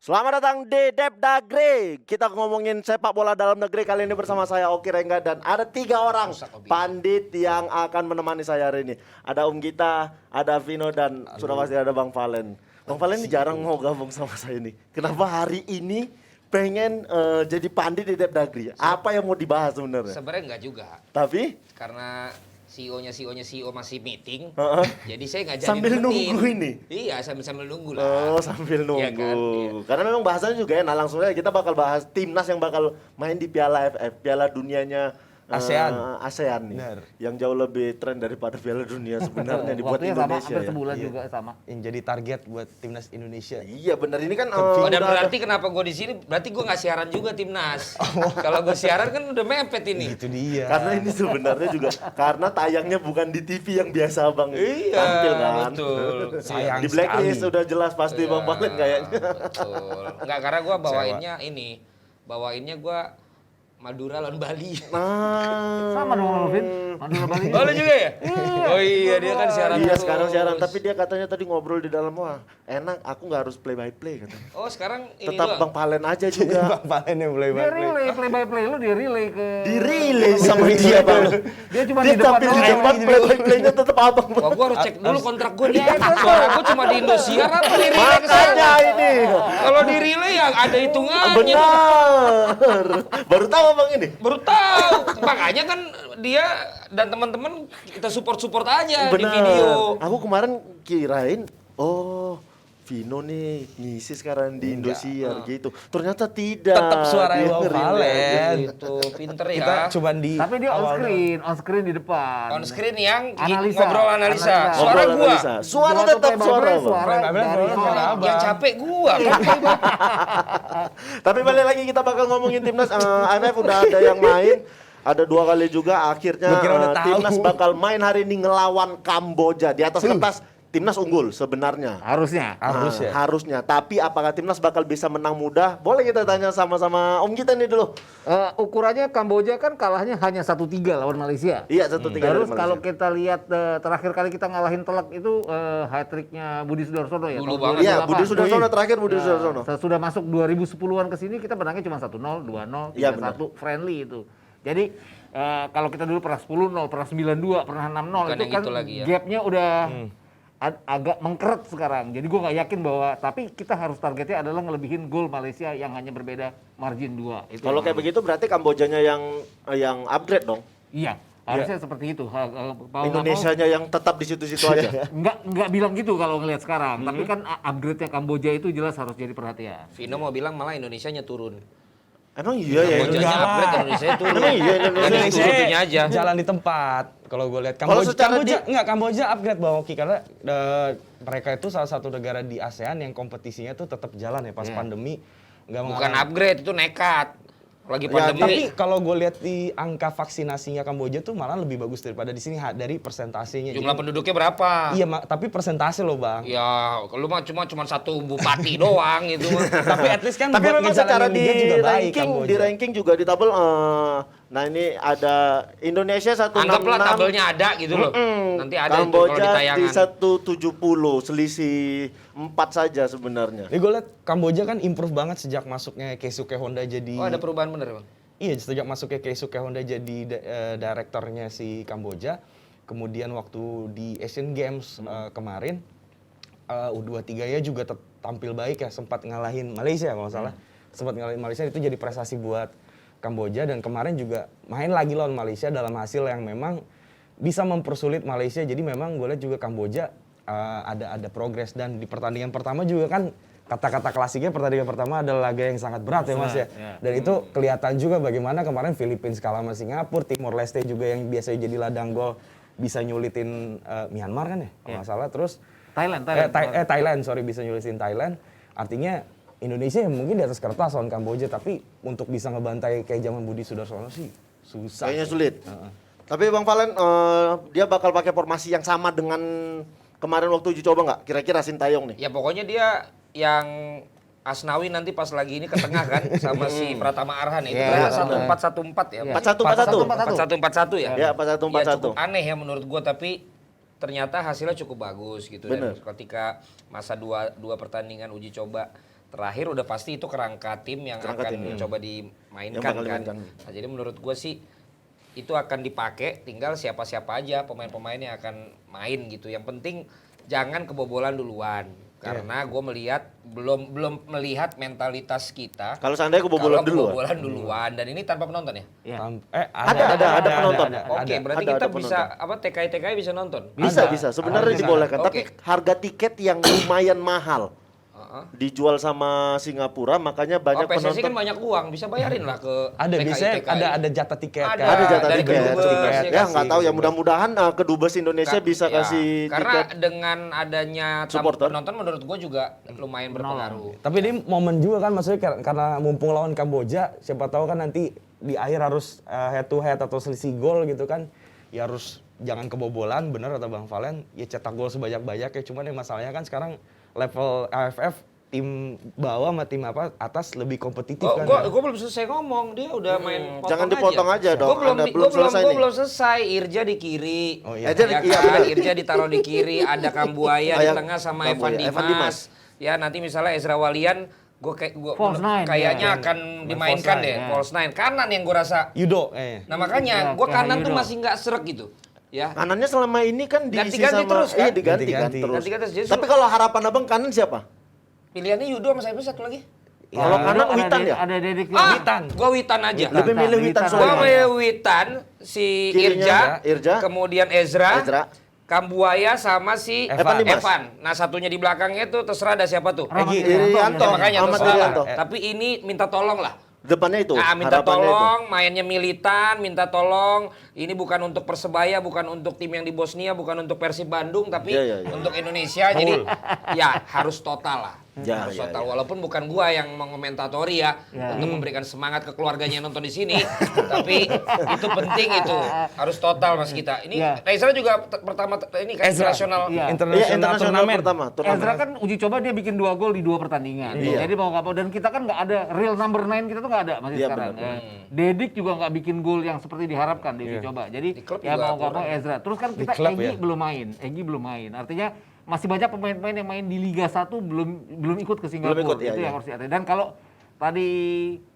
Selamat datang di Depdagri. Kita ngomongin sepak bola dalam negeri kali ini bersama saya Oki Rengga dan ada 3 orang pandit yang akan menemani saya hari ini. Ada Gita, ada Vino dan sudah pasti ada Bang Valen. Bang Valen ini jarang mau gabung sama saya ini. Kenapa hari ini pengen jadi pandit di Depdagri? Apa yang mau dibahas sebenarnya? Sebenarnya enggak juga. Tapi Karena CEO masih meeting, jadi saya nggak jadi sambil nemenin. nunggu ini. Iya, sambil nunggu lah. Oh, sambil nunggu. Iya kan? Iya. Karena memang bahasanya juga ya. Nah, langsung aja kita bakal bahas timnas yang bakal main di Piala AFF, Piala Dunianya ASEAN nih. Benar. Yang jauh lebih tren daripada Piala Dunia sebenarnya dibuat Waktunya sama, Indonesia hampir ya. sebulan Iya. juga sama. Yang jadi target buat timnas Indonesia. Iya benar ini kan Oh, dan udah berarti kenapa gue di sini? Berarti gue nggak siaran juga timnas. Kalau gue siaran kan udah mepet ini. Itu dia. karena ini sebenarnya juga karena tayangnya bukan di TV yang biasa Bang Iya, tampil kan. betul. Sayang Di blacklist sekali. udah jelas pasti Bang Valen kayaknya. Betul. Enggak, karena gue bawainnya gue Madura lawan Bali. Nah, Sama dong Vin, Madura Bali. Oh, lu juga ya? Oh iya, dia kan siaran. Iya terus. sekarang siaran, tapi dia katanya tadi ngobrol di dalam, wah enak, aku nggak harus play by play katanya. Oh, sekarang ini Tetap doang. Bang Valen aja juga. Bang Valen yang mulai Dia relay, play by play lu dia relay ke... Di-release sama dia Bang. Dia cuma Dia di depan tampil di doang. depan, play by playnya tetap abang Bang. Wah, gue harus cek dulu kontrak gue nih. Suara gue cuma di Indosiar apa di relay ke Makanya sana? ini. Kalau di relay ya ada hitungannya. Benar. Baru tahu Bang ini. Baru tahu. Makanya kan dia dan teman-teman kita support aja di video. Aku kemarin kirain, oh Vino nih ngisi sekarang di Indosiar gitu. Ternyata tidak. Tetap suara Dia Bang nge-relay. Valen. Gitu, pinter Kita ya. cuman di Tapi dia on awal screen di depan. On screen yang Analisa. ngobrol analisa. Analisa. Suara Ngobrol gua. analisa. Suara Waktu tetap play by suara play, Bang. suara Play by play, dari suara Valen. abang. Yang capek gua. Tapi balik lagi kita bakal ngomongin timnas AFF udah ada yang main. Ada 2 kali juga akhirnya Gua kira udah tahu. timnas bakal main hari ini ngelawan Kamboja. Di atas kertas timnas unggul sebenarnya. Harusnya. Harusnya. Tapi apakah timnas bakal bisa menang mudah? Boleh kita tanya sama-sama Om kita nih dulu. Ukurannya Kamboja kan kalahnya hanya 1-3 lawan Malaysia. Iya 1-3 dari Terus Malaysia. kalau kita lihat terakhir kali kita ngalahin Telak itu hat-tricknya Budi Sudarsono ya. Dulu tahun banget. Iya, 2008. Budi Sudarsono terakhir Budi Sudarsono. Sudah masuk 2010-an ke sini kita menangnya cuma 1-0, 2-0, 3-1 Iya, benar. friendly itu. Jadi kalau kita dulu pernah 10-0, pernah 9-2, pernah 6-0 Bukan itu yang kan gitu lagi ya. gapnya udah agak mengkeret sekarang. Jadi gue nggak yakin bahwa tapi kita harus targetnya adalah ngelebihin gol Malaysia yang hanya berbeda margin 2. Itu Kalau yang kayak begitu berarti Kambojanya yang upgrade dong. iya, harusnya seperti itu. Mau nggak Indonesianya yang tetap di situ-situ aja. mau, nggak bilang gitu kalau ngelihat sekarang. Tapi kan upgrade-nya Kamboja itu jelas harus jadi perhatian. Vino mau bilang malah Indonesianya turun. Emang iya ya Kambojanya Indonesia. upgrade, Indonesia turun. Emang iya Indonesia Indonesia aja. jalan di tempat. Kalau gue lihat Kalau secara Kamboja upgrade Bang Oki karena mereka itu salah satu negara di ASEAN yang kompetisinya tuh tetap jalan ya pas pandemi nggak Bukan mengalami. upgrade, itu nekat. Lagi Ya, pandemi. Tapi kalau gue lihat di angka vaksinasinya Kamboja tuh malah lebih bagus daripada di sini dari persentasenya. Jumlah penduduknya berapa? Iya, tapi persentase loh Bang. Ya, lu mah cuma satu bupati doang itu mah. Tapi at least kan Tapi buat memang secara ngejalanin di liga juga baik ranking, Kamboja. di ranking juga di tabel. Nah ini ada Indonesia 166. Anggaplah tabelnya ada gitu loh. Nanti ada itu kalau Kamboja di ditayangan. 170, selisih 4 saja sebenarnya. Ini gue lihat Kamboja kan improve banget sejak masuknya Keisuke Honda jadi. Oh, ada perubahan bener, Bang. Iya, sejak masuknya Keisuke Honda jadi direkturnya si Kamboja. Kemudian waktu di Asian Games kemarin U23 ya juga tampil baik ya, sempat ngalahin Malaysia kalau nggak salah. Sempat ngalahin Malaysia itu jadi prestasi buat Kamboja dan kemarin juga main lagi lawan Malaysia dalam hasil yang memang bisa mempersulit Malaysia. Jadi memang gue lihat juga Kamboja ada progres dan di pertandingan pertama juga kan kata-kata klasiknya pertandingan pertama adalah laga yang sangat berat ya Mas ya. Dan itu kelihatan juga bagaimana kemarin Filipina kalah sama Singapura, Timor Leste juga yang biasanya jadi ladang gol bisa nyulitin Myanmar kan ya kalau nggak salah. Terus Thailand bisa nyulitin Thailand. Artinya Indonesia yang mungkin di atas kertas lawan Kamboja tapi untuk bisa ngebantai kayak zaman Budi Sudarsono sih susah. Kayaknya sulit. Tapi Bang Valen dia bakal pakai formasi yang sama dengan kemarin waktu uji coba nggak? Kira-kira Sintayong nih. Ya pokoknya dia yang Asnawi nanti pas lagi ini ke tengah kan sama si Pratama Arhan itu Iya, kan 1414 ya. 4141. 4141 ya. Ya, Ya 4141. cukup aneh ya menurut gua tapi ternyata hasilnya cukup bagus gitu. Bener. Dan ketika masa dua pertandingan uji coba terakhir udah pasti itu kerangka tim yang Kerangka akan tim, coba Yang dimainkan bakal kan. dimainkan. Nah, jadi menurut gue sih itu akan dipakai, tinggal siapa-siapa aja pemain-pemain yang akan main gitu. Yang penting jangan kebobolan duluan. Karena gue melihat belum melihat mentalitas kita. Kalau seandainya kebobolan kalau duluan. kebobolan duluan dan ini tanpa penonton ya. Ya. Ada penonton. Oke, berarti Ada kita penonton. bisa apa TKI bisa nonton. Bisa sebenarnya Bisa. dibolehkan. Oke. Tapi harga tiket yang lumayan mahal Heeh. dijual sama Singapura, makanya banyak PSSI penonton. kan banyak uang, bisa bayarin lah ke Ada TKI. biasanya ada jatah tiket Ada. kan. Ada jatah dari tiket. kedubes, ya Ya kasih. nggak tahu ya, mudah-mudahan kedubes Indonesia bisa Ya, kasih karena tiket. dengan adanya Supporter. penonton menurut gue juga lumayan berpengaruh. Tapi ini momen juga kan, maksudnya karena mumpung lawan Kamboja, siapa tahu kan nanti di akhir harus head to head atau selisih gol gitu kan. Ya harus jangan kebobolan, bener kata Bang Valen, ya cetak gol sebanyak-banyaknya. Cuman yang masalahnya kan sekarang level AFF tim bawah sama tim atas lebih kompetitif kan. Gue belum selesai ngomong, dia udah main potong Jangan dipotong aja dong, Gue belum, Anda di- belum gua belum, selesai gua nih. belum selesai. Irja di kiri, Oh, iya. Iya, ya benar. kan? Irja ditaruh di kiri, ada Kambuaya di Kayak tengah sama Kambuaya, Evan Evan Dimas. Dimas. Ya nanti misalnya Ezra Walian, False nine, kayaknya ya. akan dimainkan false deh, nine, ya. false nine. Kanan yang gue rasa. Yudo Nah makanya Ya, gue kayak kanan tuh Yudo. masih nggak seret gitu. Ya. Kanannya selama ini kan diisi Ganti-ganti sama terus, kan? iya diganti Ganti-ganti. terus. Ganti-ganti terus. Jadi Tapi kalau harapan Abang kanan siapa? Pilihannya Yudo sama siapa satu lagi? Kalau kanan Witan ya? Ada Dedik Witan. Gue Witan aja. Lebih milih Witan Witan. Gue Sulaiman. milih Witan, si Kirinya Irja, Irja. kemudian Ezra, Ezra. Kambuaya sama si Evan Dimas. Nah satunya di belakangnya tuh terserah ada siapa tuh. Rahmat Irianto. Ya, makanya Ahmad terserah lah. Irianto. Tapi ini minta tolong lah. Depannya itu. Nah, minta harapannya itu. tolong, mainnya militan, minta tolong. Ini bukan untuk Persebaya, bukan untuk tim yang di Bosnia, bukan untuk Persib Bandung, tapi Iya, iya. untuk Indonesia. Jadi ya harus total lah. Ya, Harus ya, total. ya. Walaupun bukan gua yang mengomentatori ya, Ya. untuk memberikan semangat ke keluarganya yang nonton di sini, tapi itu penting itu. Harus total Mas kita. Ini Ya. Ezra juga pertama ini kan Ezra. internasional. Iya. Iya, Internasional internasional turnamen. pertama. Ezra kan uji coba dia bikin 2 gol di 2 pertandingan. Iya. Jadi mau nggak mau, dan kita kan nggak ada real number 9, kita tuh nggak ada masih Iya, sekarang. benar. Dedik juga nggak bikin gol yang seperti diharapkan di uji coba. Jadi Di klub ya juga mau nggak mau kurang. Ezra. Terus kan Di kita klub Egy ya. belum main. Artinya masih banyak pemain-pemain yang main di Liga 1 belum ikut ke Singapura. Belum ikut, iya, Itu iya. yang harus diatur. Dan kalau tadi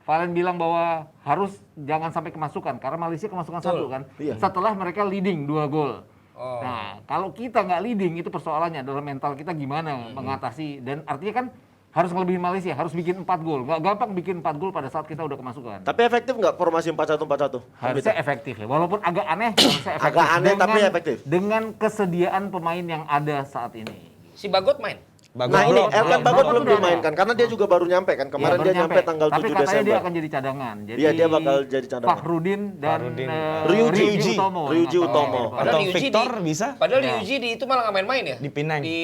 Valen bilang bahwa harus jangan sampai kemasukan karena Malaysia kemasukan 1 kan. Iya. Setelah mereka leading 2 gol. Oh. Nah, kalau kita nggak leading itu persoalannya adalah mental kita gimana mengatasi, dan artinya kan harus ngelebihin Malaysia, harus bikin 4 gol. Nggak gampang bikin 4 gol pada saat kita udah kemasukan. Tapi efektif nggak formasi 4-1-4-1? Harusnya efektif ya, walaupun agak aneh, harusnya efektif. Agak aneh, tapi efektif. Dengan kesediaan pemain yang ada saat ini. Si Bagot main. Bagus Nah ini belum. Elkan Bagot Bagot belum udah ada. dimainkan karena dia juga baru nyampe kan. Kemarin Iya, baru dia nyampe tanggal Tapi 7 katanya Desember. dia akan jadi cadangan. Jadi Iya, dia bakal jadi cadangan. Fahrudin dan Fahrudin. Ryuji. Utomo. Ryuji yang Utomo. akan- Atau Ryuji Victor bisa? Padahal Ya. Ryuji di itu malah nggak main-main ya? Di Penang. Di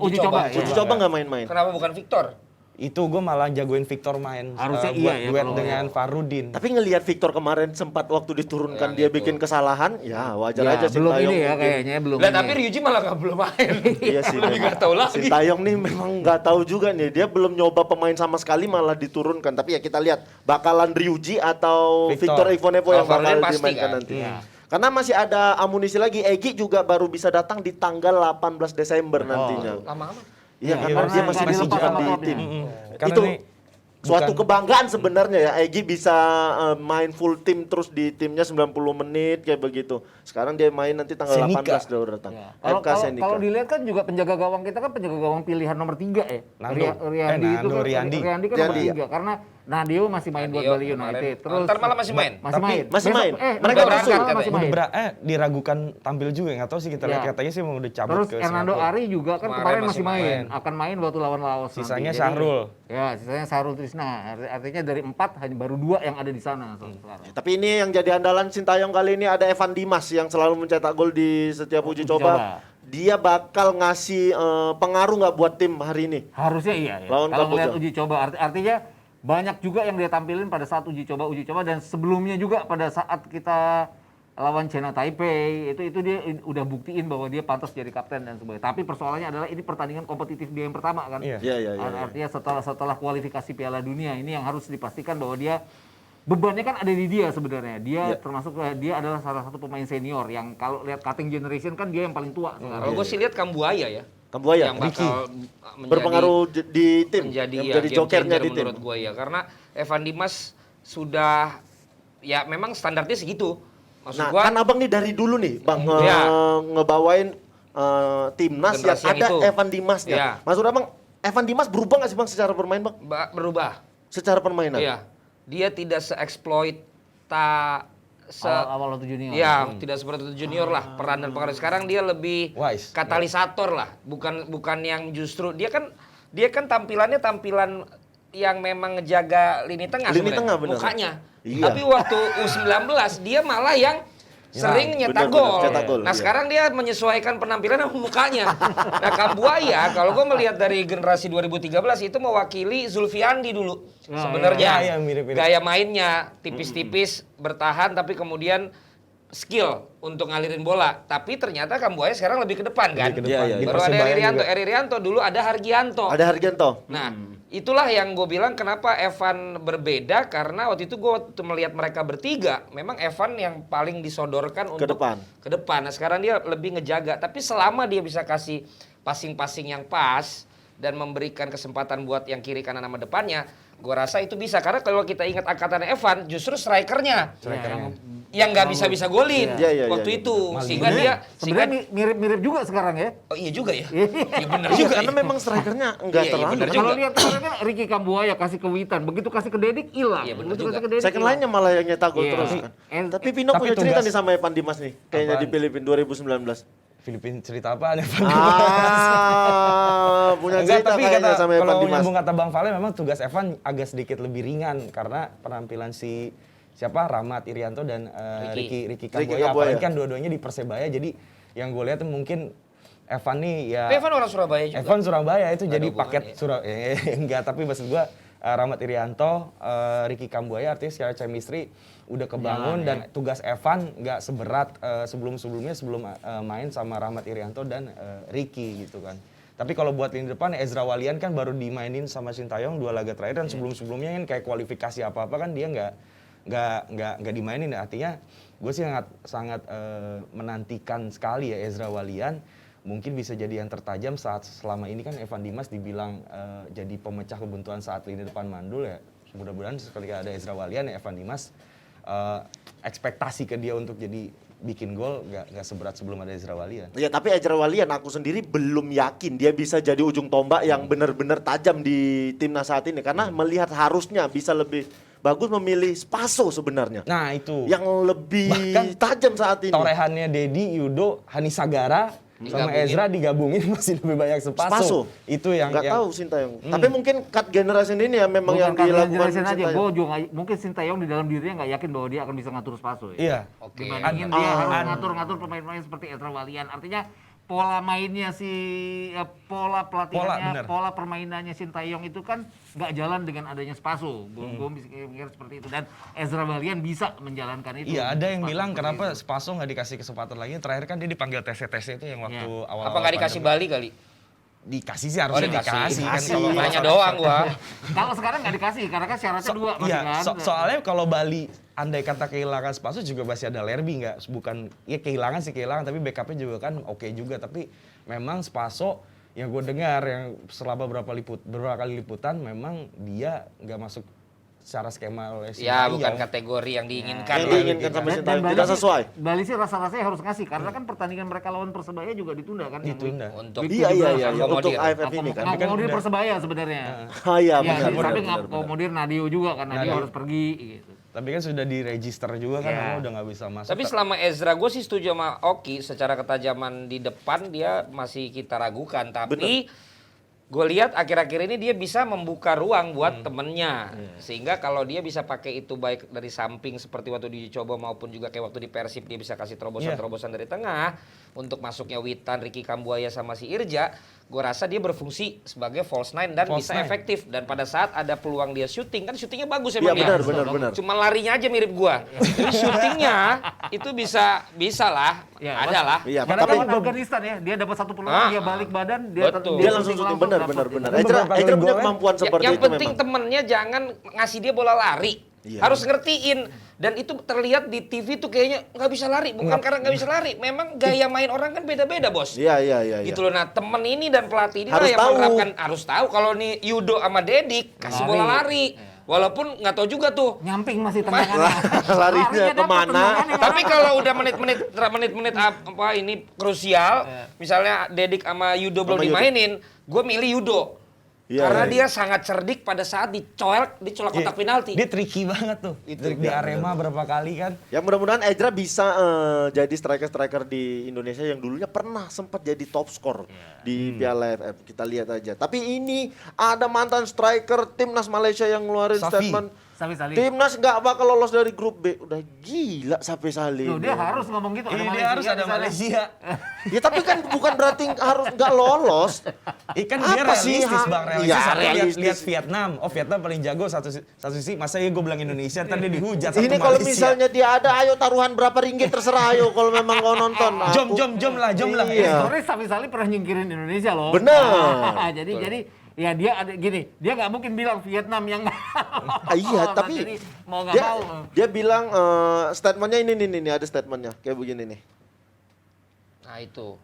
Uji coba, ya. Uji coba nggak main-main. Kenapa bukan Victor? Itu gue malah jagoin Victor main. Harusnya buat iya ya duet kalau- dengan Farudin. Tapi ngelihat Victor kemarin sempat waktu diturunkan Yang dia itu. bikin kesalahan, ya wajar Ya, aja belum Sintayong ini ya mungkin. kayaknya belum. Lah ini. tapi Ryuji malah belum main. Iya sih. Lebih memang. nggak tahu lagi. Sintayong nih memang nggak tahu juga nih. Dia belum nyoba pemain sama sekali malah diturunkan. Tapi ya kita lihat bakalan Ryuji atau Victor. Victor Ivonevo yang Kalau Farudin bakal pasti dimainkan kan. nanti. Iya. Karena masih ada amunisi lagi. Egy juga baru bisa datang di tanggal 18 Desember nantinya. Lama-lama. Iya, Iya, karena karena dia nggak masih dilepas bukan sama di klubnya. tim. Karena Itu ini suatu bukan- kebanggaan sebenarnya ya. Egy bisa main full tim terus di timnya 90 menit kayak begitu. Sekarang dia main nanti tanggal Senika. 18 udah datang. Ya. Kalau dilihat kan juga penjaga gawang kita kan penjaga gawang pilihan nomor 3 ya. Nando. Riyandi itu Nando, kan Riyandi. Riyandi kan nomor Riyandi, 3 karena Nadio masih main buat Nadio Bali kemarin. United. Terus Ntar malah masih main? Masih Tapi- main. Masih main. Mereka Nando berangkat malah katanya. masih main. diragukan tampil juga, nggak tahu sih kita lihat Ya. katanya sih mau udah cabut Terus ke Hernando Singapura. Ari juga kan Kemarin kemarin masih masih main. main. Akan main waktu lawan Laos nanti. Sisanya Jadi- Syahrul. Ya, sisanya Syahrul Trisna. Artinya dari 4 hanya baru 2 yang ada di sana sekarang. Tapi ini yang jadi andalan Sintayong kali ini ada Evan Dimas yang selalu mencetak gol di setiap uji Uji coba. coba. Dia bakal ngasih pengaruh nggak buat tim hari ini? Harusnya iya ya. Lawan Kalau Kamboja. ngeliat uji coba artinya banyak juga yang dia tampilin pada saat uji coba dan sebelumnya juga pada saat kita lawan China Taipei itu dia udah buktiin bahwa dia pantas jadi kapten dan sebagainya. Tapi persoalannya adalah ini pertandingan kompetitif dia yang pertama kan. Iya. Iya, iya, iya. Artinya setelah kualifikasi Piala Dunia ini yang harus dipastikan bahwa dia bebannya kan ada di dia sebenarnya. Dia Iya. termasuk dia adalah salah satu pemain senior yang kalau lihat cutting generation kan dia yang paling tua sekarang. Kalau gue sih lihat Kambuaya ya. Kambuaya. yang bakal Berpengaruh di tim, menjadi yang ya, menjadi game jokernya changer di tim. menurut gue ya, karena Evan Dimas sudah ya memang standarnya segitu. Maksud Nah, gua kan abang nih dari dulu nih, bang Iya. ngebawain timnas yang Generasi yang ada itu. Evan Dimasnya. Iya. Maksud abang, Evan Dimas berubah nggak sih bang secara bermain bang? berubah. Secara permainan? Iya. Dia tidak se-exploita Awal waktu junior. ya, tidak seperti itu junior lah peran dan pengaruh. Sekarang dia lebih Wise. katalisator lah, bukan yang justru dia kan tampilannya tampilan yang memang ngejaga lini tengah Lini sebenarnya, tengah, benar. mukanya. Iya. Tapi waktu U19 dia malah yang sering nyetak benar, gol. cetak gol, Nah iya. sekarang dia menyesuaikan penampilan sama mukanya. Nah Kambuaya kalau gue melihat dari generasi 2013 itu mewakili Zulfiandi dulu. Sebenarnya iya, mirip-mirip. gaya mainnya tipis-tipis bertahan tapi kemudian skill untuk ngalirin bola. Tapi ternyata Kambuaya sekarang lebih ke depan kan. Lebih ke depan. Iya, iya, Di Baru ada Persebaya Eri juga. Rianto, dulu ada Hargianto. Ada Hargianto. Nah, itulah yang gue bilang kenapa Evan berbeda, karena waktu itu gue waktu melihat mereka bertiga, memang Evan yang paling disodorkan untuk depan. Ke depan. Nah, sekarang dia lebih ngejaga, tapi selama dia bisa kasih passing-passing yang pas dan memberikan kesempatan buat yang kiri kanan sama depannya, gue rasa itu bisa. Karena kalau kita ingat angkatan Evan, justru strikernya yang nggak bisa golin Iya, iya, waktu iya, itu, sehingga dia Sebenarnya mirip-mirip juga sekarang ya. oh iya juga ya, iya benar Iya, juga. karena memang strikernya enggak Iya, iya, terlalu. benar kan. juga. Kalau lihat kemarin kan Ricky Kambuaya kasih ke Witan, begitu kasih ke Dedik hilang. Iya, benar Begitu juga. kasih ke Dedik Second hilang. line-nya malah yang nyetak gol Iya. terus kan. Tapi Pino Tapi punya cerita tugas- nih sama Evan Dimas nih, kayaknya di Apaan? Filipina 2019. Filipina cerita apaan Evan? Punya Enggak, cerita tapi kayaknya kata, sama Evan kalau Dimas. nyambung kata Bang Vale memang tugas Evan agak sedikit lebih ringan karena penampilan siapa Rahmat Irianto dan Ricky Ricky Kambuaya. Kambuaya. Apalagi kan dua-duanya di Persebaya, jadi yang gue lihat mungkin Evan nih ya. Tapi Evan orang Surabaya juga. Evan Surabaya itu Nggak jadi ada paket hubungannya. enggak, tapi maksud gua Rahmat Irianto, Ricky Kambuaya artinya secara chemistry udah kebangun dan tugas Evan nggak seberat sebelum-sebelumnya sebelum main sama Rahmat Irianto dan Ricky gitu kan. Tapi kalau buat lini depan Ezra Walian kan baru dimainin sama Sintayong 2 laga terakhir dan sebelum-sebelumnya kan kayak kualifikasi apa-apa kan dia nggak dimainin. Artinya gue sih sangat menantikan sekali ya Ezra Walian. Mungkin bisa jadi yang tertajam saat selama ini kan Evan Dimas dibilang jadi pemecah kebuntuan saat lini depan mandul ya. Mudah-mudahan ketika ada Ezra Walian ya Evan Dimas ekspektasi ke dia untuk jadi bikin gol nggak seberat sebelum ada Ezra Walian. Ya tapi Ezra Walian aku sendiri belum yakin dia bisa jadi ujung tombak yang benar-benar tajam di timnas saat ini. Karena melihat harusnya bisa lebih bagus memilih Spaso sebenarnya. Nah itu. Yang lebih Bahkan tajam saat ini. Torehannya Dedi, Yudo, Hani Sagara sama Digabungin. Ezra digabungin masih lebih banyak Spaso. Spaso. Itu yang Nggak tahu Sintayong. Tapi mungkin cut generation ini ya memang yang Bukan dilakukan jelasin aja, Sintayong. gue juga mungkin Sintayong di dalam dirinya nggak yakin bahwa dia akan bisa ngatur Spaso ya. Iya. Oke. Dibandingin dia harus ngatur-ngatur pemain-pemain seperti Ezra Walian. Artinya pola mainnya pola pelatihannya, bener. pola permainannya Sintayong itu kan nggak jalan dengan adanya Spaso. Gue mikir seperti itu dan Ezra Walian bisa menjalankan itu. Iya, ada yang Spaso bilang seperti kenapa itu. Spaso nggak dikasih kesempatan lagi. Terakhir kan dia dipanggil TC-TC itu yang waktu Iya. awal. Apa nggak dikasih Bali kali? Dikasih sih harusnya dikasih kan Dikasih. kalau Nanya doang gua. Kalau sekarang nggak dikasih karena kan syaratnya dua masih Iya, kan. soalnya kalau Bali andai kata kehilangan Spaso juga masih ada Lerby nggak? Bukan, ya kehilangan tapi backupnya juga kan oke juga. Tapi memang Spaso yang gue dengar yang selama beberapa kali liputan memang dia nggak masuk secara skema oleh Ya, Sintayong. bukan kategori yang diinginkan. Yang lah. diinginkan sama Dan Sintayong Bali tidak sih- sesuai. Bali sih rasa-rasanya harus ngasih karena kan pertandingan mereka lawan Persebaya juga ditunda kan. yang Ditunda. Untuk Iya iya untuk akomodir. AFF ini kan. kan Ngakomodir udah- Persebaya sebenarnya. Ah iya Ya, benar benar. tapi benar. ngakomodir Nadio juga kan Nadio Nadio. harus pergi gitu. Tapi kan sudah diregister juga kan, Iya. memang udah nggak bisa masuk. Tapi selama Ezra, gue sih setuju sama Oki. Secara ketajaman di depan dia masih kita ragukan. Tapi gue lihat akhir-akhir ini dia bisa membuka ruang buat temennya. Sehingga kalau dia bisa pakai itu baik dari samping seperti waktu dicoba maupun juga kayak waktu di Persib dia bisa kasih terobosan-terobosan dari tengah. Untuk masuknya Witan, Ricky Kambuaya sama si Irja. Gue rasa dia berfungsi sebagai false nine dan False bisa nine. efektif. Dan pada saat ada peluang dia syuting, kan syutingnya bagus Iya emang ya. benar. Cuma larinya aja mirip gua. Tapi syutingnya itu bisa lah. Ya, ada lah. Iya, Karena tapi lawan Afghanistan ya, dia dapat satu peluang, Ah, dia balik badan, betul. dia langsung syuting benar. dapat. Ezra Beberapa kali punya golnya, kemampuan seperti yang itu penting memang. temennya jangan ngasih dia bola lari. Iya. Harus ngertiin. Dan itu terlihat di TV tuh kayaknya nggak bisa lari. Bukan karena nggak bisa lari. Memang gaya main orang kan beda-beda, Bos. Iya. Gitu loh. Nah, temen ini dan pelatih ini Harus lah yang tahu. menerapkan, harus tahu kalau nih Yudo sama Dedik kasih bola lari. Walaupun nggak tahu juga tuh. Nyamping masih tendangannya. Larinya dapet kemana? tendangannya. Tapi kalau udah menit-menit apa ini krusial, misalnya Dedik sama Yudo belum Sama Yudo. dimainin, gue milih Yudo. Iya, Karena iya. dia sangat cerdik pada saat dicolek kotak penalti. Dia tricky banget tuh. Di Arema berapa kali kan. Ya mudah-mudahan Ezra bisa jadi striker-striker di Indonesia yang dulunya pernah sempat jadi top skor di Piala AFF. Kita lihat aja. Tapi ini ada mantan striker timnas Malaysia yang ngeluarin Safi. statement. Safi Salih. Timnas nggak bakal lolos dari grup B. Udah gila Safi Salih. Loh, dia harus ngomong gitu. Ini Malaysia dia harus di ada sana. Malaysia. Ya tapi kan bukan berarti harus nggak lolos. Ikan dia Apa sih, realistis Ha? bang, realistis. Iya, Satu realistis. lihat Vietnam, oh Vietnam paling jago satu sisi. Masa ya gue bilang Indonesia, ntar dia dihujat sama Ini kalau Malaysia. misalnya dia ada, ayo taruhan berapa ringgit terserah ayo kalau memang mau nonton. Jom lah. Iya. Sorry, Safi Salih pernah nyingkirin Indonesia loh. Benar. jadi ya dia ada gini, dia nggak mungkin bilang Vietnam yang Iya, tapi jadi mau nggak mau. dia bilang statementnya ini ada statementnya kayak begini nih. Nah itu.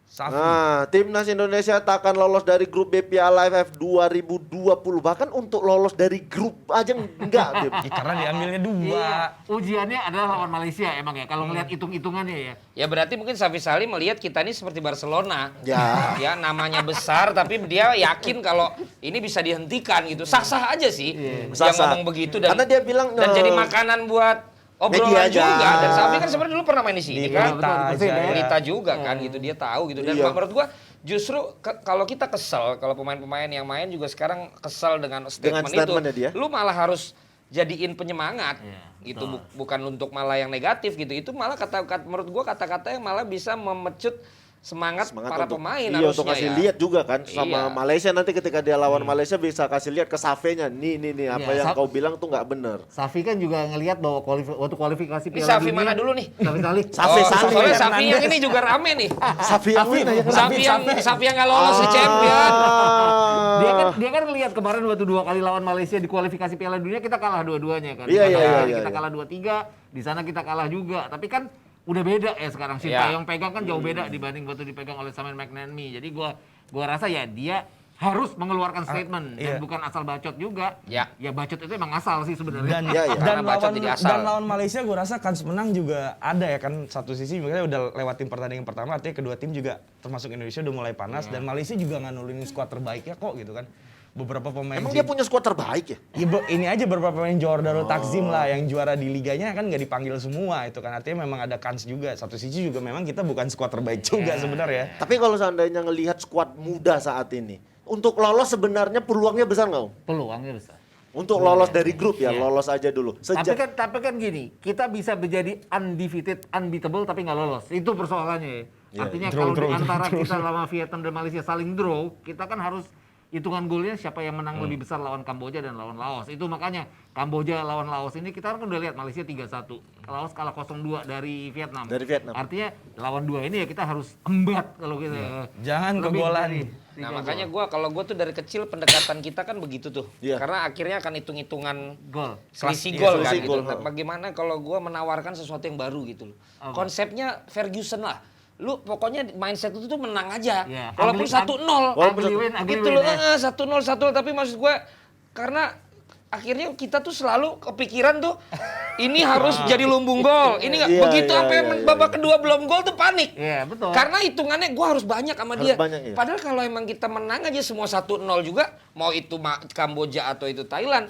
Safi. Nah, timnas Indonesia tak akan lolos dari grup B Piala AFF 2020. Bahkan untuk lolos dari grup aja enggak. Dia. Ya, karena diambilnya dua. Iya, ujiannya adalah lawan Malaysia emang ya. Kalau ngelihat hitung-hitungannya ya. Ya berarti mungkin Safi Salih melihat kita ini seperti Barcelona. Ya. Ya namanya besar tapi dia yakin kalau ini bisa dihentikan gitu. Sah-sah aja sih yang Sah-sah. ngomong begitu dan Karena dia bilang, dan jadi makanan buat obrolan media aja. juga. Dan Safi kan sebenarnya dulu pernah main di sini Di kan. Pelita Betul, aja. Pelita juga kan gitu, dia tahu gitu. Dan Iya. menurut gua justru kalau kita kesel, kalau pemain-pemain yang main juga sekarang kesel dengan statement statementnya itu, dia. lu malah harus jadiin penyemangat gitu, bukan untuk malah yang negatif gitu. Itu malah menurut gua kata-kata yang malah bisa memecut semangat para untuk, pemain iya, harusnya untuk kasih ya. lihat juga kan sama Iya. Malaysia nanti ketika dia lawan Malaysia bisa kasih lihat ke Safenya nih apa Iya, yang kau bilang tuh nggak bener. Safi kan juga ngelihat bahwa waktu kualifikasi Ini Piala Safi Dunia. mana dulu nih? Safi Salih. Safi Salih. Soalnya Safi yang ini juga rame nih. Safi yang mana ya? Safi yang nggak lolos di champion. Dia kan ngelihat kemarin waktu 2 kali lawan Malaysia di kualifikasi Piala Dunia kita kalah dua-duanya kan. Iya, Di iya, Padang iya, kita iya. kalah 2-3, di sana kita kalah juga. Tapi kan udah beda ya sekarang. Si Iya. yang pegang kan jauh beda dibanding waktu dipegang oleh Simon McManamy. Jadi gua rasa ya dia harus mengeluarkan statement dan iya. bukan asal bacot juga. Ya. Ya bacot itu emang asal sih sebenarnya. Iya, iya. Karena bacot jadi asal. Dan lawan Malaysia gue rasa kans menang juga ada ya kan. Satu sisi misalnya udah lewatin pertandingan pertama, artinya kedua tim juga termasuk Indonesia udah mulai panas. Dan Malaysia juga nggak nulungin skuad terbaiknya kok gitu kan. Beberapa pemain Emang dia punya skuad terbaik ya? Ya, ini aja beberapa pemain Johor Darul Takzim lah yang juara di liganya kan nggak dipanggil semua itu kan, artinya memang ada kans juga. Satu sisi juga memang kita bukan skuad terbaik juga sebenarnya. Tapi kalau seandainya ngelihat skuad muda saat ini, untuk lolos sebenarnya peluangnya besar nggak Om? Peluangnya besar. Untuk lolos dari grup ya, lolos aja dulu. Tapi kan gini, kita bisa menjadi undefeated, unbeatable tapi nggak lolos. Itu persoalannya. Iya. Artinya Draw, kalau di draw, antara draw. kita lawan Vietnam dan Malaysia saling draw, kita kan harus hitungan golnya siapa yang menang lebih besar lawan Kamboja dan lawan Laos. Itu makanya Kamboja lawan Laos ini kita kan udah lihat Malaysia 3-1. Laos kalah 0-2 dari Vietnam. Dari Vietnam. Artinya lawan dua ini ya kita harus embat kalau kita. Jangan lebih kegolan. dari Nah 3 makanya gol. kalau gue tuh dari kecil pendekatan kita kan begitu tuh. Iya. Karena akhirnya akan hitung-hitungan Gol. selisih Iya, gol kan selisih gitu. gol, Nah, bagaimana kalau gue menawarkan sesuatu yang baru gitu loh. Apa? Konsepnya Ferguson lah. Lu pokoknya mindset itu tuh menang aja. Iya. Walaupun Ugly- 1-0. Ugly win, ugly Gitu win, loh, ya. 1-0 tapi maksud gue karena akhirnya kita tuh selalu kepikiran tuh ini harus jadi lumbung gol. Ini nggak Iya, begitu iya, apa yang iya, babak kedua belum gol tuh panik. Iya, betul. Karena hitungannya gue harus banyak sama Harus dia. banyak, iya. Padahal kalau emang kita menang aja semua 1-0 juga, mau itu Kamboja atau itu Thailand,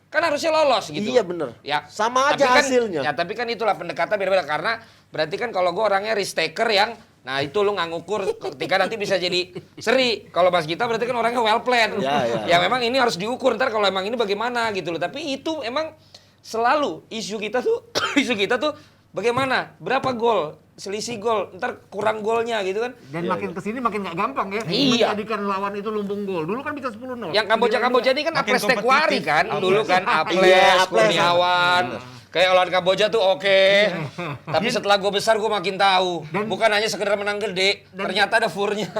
kan harusnya lolos gitu. Iya, bener. Ya. Sama tapi aja kan, hasilnya. Ya tapi kan itulah pendekatan beda-beda karena berarti kan kalau gue orangnya risk taker yang nah itu lu nggak ngukur ketika nanti bisa jadi seri. Kalau Mas Gita berarti kan orangnya well plan. Ya. Ya memang ini harus diukur ntar kalau emang ini bagaimana gitu loh. Tapi itu emang selalu isu kita tuh bagaimana? Berapa gol? Selisih gol, ntar kurang golnya gitu kan. Dan makin kesini makin nggak gampang ya. Iya. Menjadikan lawan itu lumbung gol. Dulu kan bisa 10-0. Yang Kamboja ini kan Makin Aples Tekwari kompetitif. kan dulu kan Iya, Aples, Aples. Kurniawan, Kayak lawan Kamboja tuh oke. Tapi setelah gue besar gue makin tahu. Bukan hanya sekedar menang gede, ternyata ada furnya.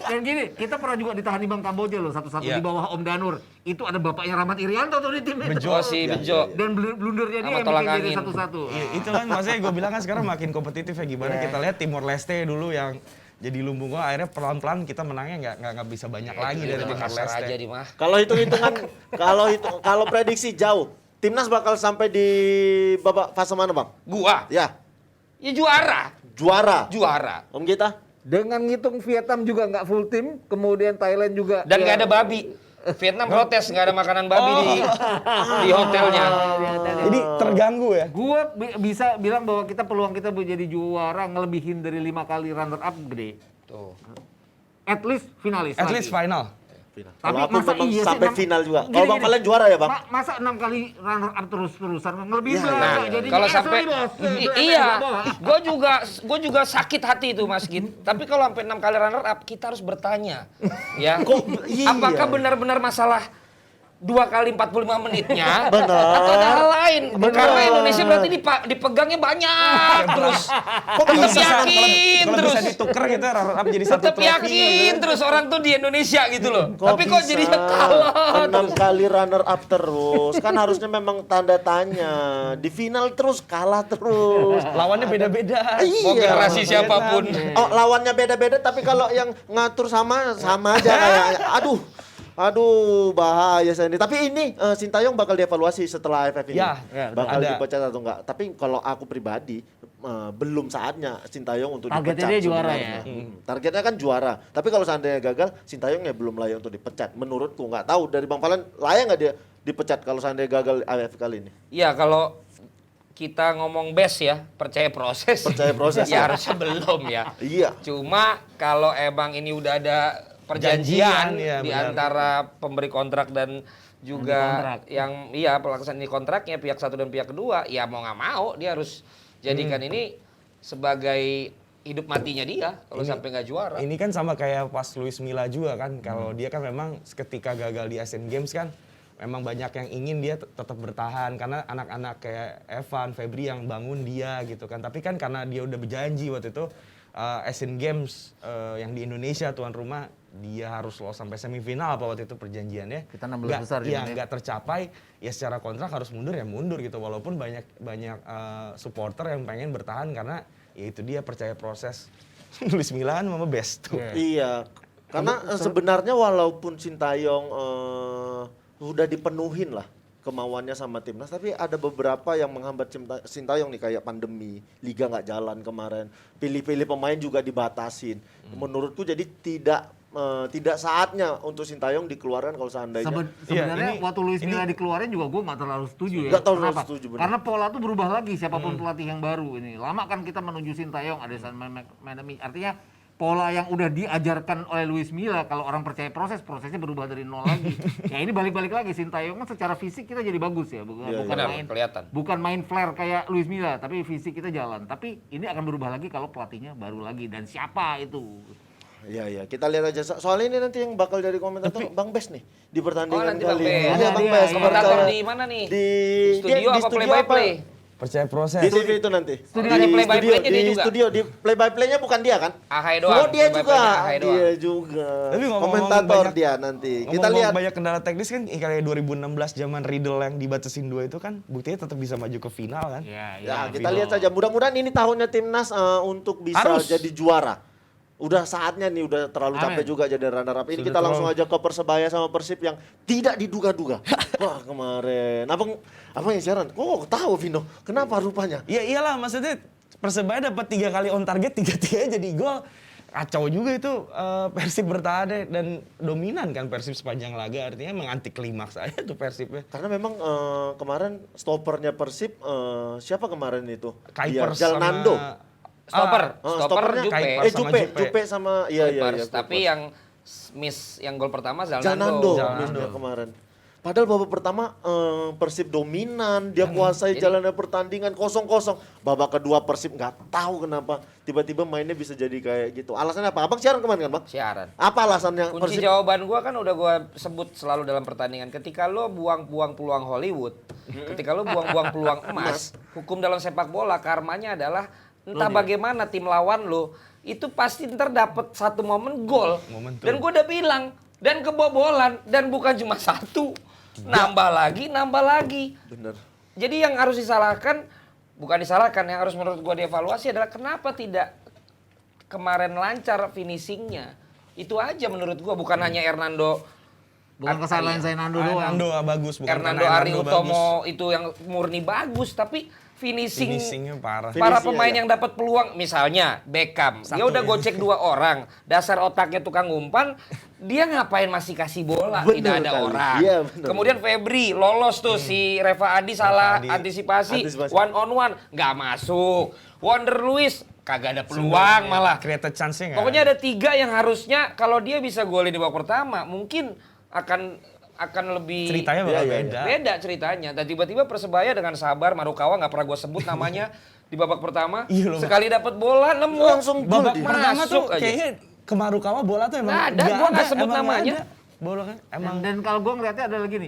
Dan gini, kita pernah juga ditahan di Bang Kamboja loh, satu-satu Iya. di bawah Om Danur. Itu ada bapaknya Rahmat Irianto tuh di tim itu. Bejo sih, Bejo. Dan blundernya dia Sama yang tolak bikin jadi angin. satu-satu. Iya, itu kan maksudnya gue bilang kan sekarang makin kompetitif ya gimana kita lihat Timor Leste dulu yang jadi lumbung gol, akhirnya pelan-pelan kita menangnya nggak bisa banyak lagi dari Timor Makassar Leste. aja di mah. Kalau hitung-hitungan, kalau prediksi jauh, timnas bakal sampai di babak fase mana bang? Gua, Ya, ya juara. juara. Om kita? Dengan ngitung Vietnam juga nggak full tim, kemudian Thailand juga. Dan ya, nggak ada babi. Vietnam protes nggak ada makanan babi di hotelnya. Jadi terganggu ya. Gua bisa bilang bahwa peluang kita jadi juara ngelebihin dari 5 kali runner up gede. Tuh. At least finalis. At lagi. least final. Final. Tapi Kalau aku masa memang iya sih, sampai enam- final juga. Gini, Kalau bang gini. Valen juara ya bang? Masa 6 kali runner up terus-terusan ngelebihin Iya, berapa? Nah, Jadi kalau sorry, sampai bos. iya, gue juga sakit hati itu Mas Git. Tapi kalau sampai 6 kali runner up, kita harus bertanya, ya. Iya. Apakah benar-benar masalah 2 kali 45 menitnya Benar. atau ada hal lain? Benar. Karena Indonesia berarti dipegangnya banyak terus. Kok Tetap bisa yakin kalau terus. bisa ditukar kita runner up jadi satu Tetap trofi. yakin terus orang tuh di Indonesia gitu loh. Tapi kok bisa? jadinya kalah 6 kali runner up terus. Kan harusnya memang tanda tanya. Di final terus kalah terus. Lawannya beda-beda. Mau Iya. generasi siapapun. Oh, lawannya beda-beda tapi kalau yang ngatur sama aja kayak aduh bahaya saya ini. Tapi ini Sintayong bakal dievaluasi setelah AFF ini. Ya, bakal ada. dipecat atau enggak. Tapi kalau aku pribadi belum saatnya Sintayong untuk Targetnya dipecat. dia juara sebenarnya. ya? Targetnya kan juara. Tapi kalau seandainya gagal, Sintayong ya belum layak untuk dipecat. Menurutku nggak tahu dari Bang Valen layak nggak dia dipecat kalau seandainya gagal AFF kali ini. Iya kalau kita ngomong best ya, percaya proses. Percaya proses, ya ya. harusnya belum ya. Iya. Cuma kalau emang ini udah ada perjanjian Janjian, ya, di benar. antara pemberi kontrak dan juga kontrak. yang iya pelaksana kontraknya pihak satu dan pihak kedua, ya mau nggak mau dia harus jadikan ini sebagai hidup matinya dia kalau Ini- sampai nggak juara. Ini kan sama kayak pas Luis Milla juga kan. Kalau dia kan memang ketika gagal di Asian Games kan memang banyak yang ingin dia tetap bertahan karena anak-anak kayak Evan, Febri yang bangun dia gitu kan. Tapi kan karena dia udah berjanji waktu itu Asian Games yang di Indonesia tuan rumah dia harus lolos sampai semifinal apa waktu itu perjanjiannya. Kita 16 besar Iya, gimana ya? nggak tercapai ya secara kontrak harus mundur ya mundur gitu. Walaupun banyak supporter yang pengen bertahan karena ya itu dia percaya proses. Luis Milla kan mama best tuh. Iya, karena sebenarnya walaupun Sintayong udah dipenuhin lah kemauannya sama timnas, tapi ada beberapa yang menghambat Sintayong nih kayak pandemi, liga nggak jalan kemarin, pilih-pilih pemain juga dibatasin. Menurutku jadi tidak saatnya untuk Sintayong dikeluarkan kalau seandainya. Sebenarnya ini- waktu Luis Milla dikeluarin juga gue nggak terlalu setuju ya. Nggak terlalu Kenapa? setuju, benar. Karena pola tuh berubah lagi siapapun pelatih yang baru ini. Lama kan kita menuju Sintayong ada Mandemi. Artinya pola yang udah diajarkan oleh Luis Milla kalau orang percaya prosesnya berubah dari nol lagi. Ya ini balik-balik lagi Sintayong kan secara fisik kita jadi bagus ya, bukan Iya, bukan Benar, main kelihatan. bukan main flare kayak Luis Milla, tapi fisik kita jalan. Tapi ini akan berubah lagi kalau pelatihnya baru lagi dan siapa itu. Iya, kita lihat aja. Soal ini nanti yang bakal jadi komentator Bang Bes nih di Oh, pertandingan nanti Bang kali ini. Bes. Iya, Ada Bang dia, Bes. iya. Komentator di mana nih? Di Studio dia apa play by play? Percaya proses. Di TV itu nanti. Studio di play by play-nya dia di juga? studio di play by play-nya bukan dia kan? Ahai doang. Oh, dia play by juga. play-nya Ahai doang. Dia juga. Tapi ngomong-ngomong Komentator banyak- dia nanti. Kita Ngomong-ngomong lihat. banyak kendala teknis kan kayak 2016 zaman Riddle yang dibatasin 2 itu kan buktinya tetap bisa maju ke final kan. Ya, kita lihat saja. Mudah-mudahan ini tahunnya timnas untuk bisa Harus. jadi juara. Udah saatnya nih, udah terlalu Amin. capek juga jadi runner up. Ini Sudah kita langsung terlalu. aja ke Persebaya sama Persib yang tidak diduga-duga. Wah, kemarin. Abang yang siaran. Kok tahu Vino? Kenapa rupanya? Iya iyalah maksudnya Persebaya dapat 3 kali on target 3-3 jadi gol. Kacau juga itu Persib bertahan dan dominan kan Persib sepanjang laga artinya emang anti klimaks aja tuh Persibnya. Karena memang kemarin stoppernya Persib siapa kemarin itu? Kuipers Dia, Jalnando. Stopper, Oh, stopper stoppernya Jupe. Kuipers. sama Jupe, Jupe. Jupe sama iya. Kuipers. Tapi Kuipers. yang miss yang gol pertama Jalnando Zalnando. Jalnando. missnya kemarin. Padahal babak pertama Persib dominan, dia kuasai jalannya pertandingan 0-0. Babak kedua Persib nggak tahu kenapa tiba-tiba mainnya bisa jadi kayak gitu. Alasannya apa? Abang siaran kemarin kan, Bang? Siaran. Apa alasannya Kunci jawaban gua kan udah gua sebut selalu dalam pertandingan. Ketika lo buang-buang peluang Hollywood, ketika lo buang-buang peluang emas, hukum dalam sepak bola karmanya adalah entah bagaimana tim lawan lo itu pasti ntar dapat satu momen gol. Momentum. Dan gua udah bilang dan kebobolan dan bukan cuma satu, nambah lagi. Bener. Jadi yang harus disalahkan bukan disalahkan, yang harus menurut gua dievaluasi adalah kenapa tidak kemarin lancar finishingnya. Itu aja menurut gua, bukan hanya Hernando. Bukan kesalahan Zainando doang. Hernando bagus, bukan Hernando karena Ari Hernando Utomo bagus. itu yang murni bagus, tapi Finishingnya parah. para Finishingnya, pemain ya. yang dapat peluang, misalnya Beckham, dia Satu udah ya. gocek 2 orang, dasar otaknya tukang umpan, dia ngapain masih kasih bola, Bener tidak ada kali. orang. Iya, bener. Kemudian Febri lolos tuh si Reva Adi salah Adi. antisipasi, Antisipasi. 1-on-1 nggak masuk. Wonder Luis kagak ada peluang malah. Created chance-nya nggak Pokoknya ada. ada 3 yang harusnya kalau dia bisa golin di babak pertama, mungkin akan lebih Ceritanya bakal Iya, iya, beda. beda ceritanya. Dan tiba-tiba Persebaya dengan sabar, Marukawa nggak pernah gue sebut namanya di babak pertama, Iya loh, sekali dapat bola nemu Langsung gol Babak dia. pertama tuh Masuk aja. kayaknya ke Marukawa bola tuh emang Nggak ada, gua nggak sebut emang nggak namanya. ada. Bola kan emang Dan kalau gue ngeliatnya adalah gini,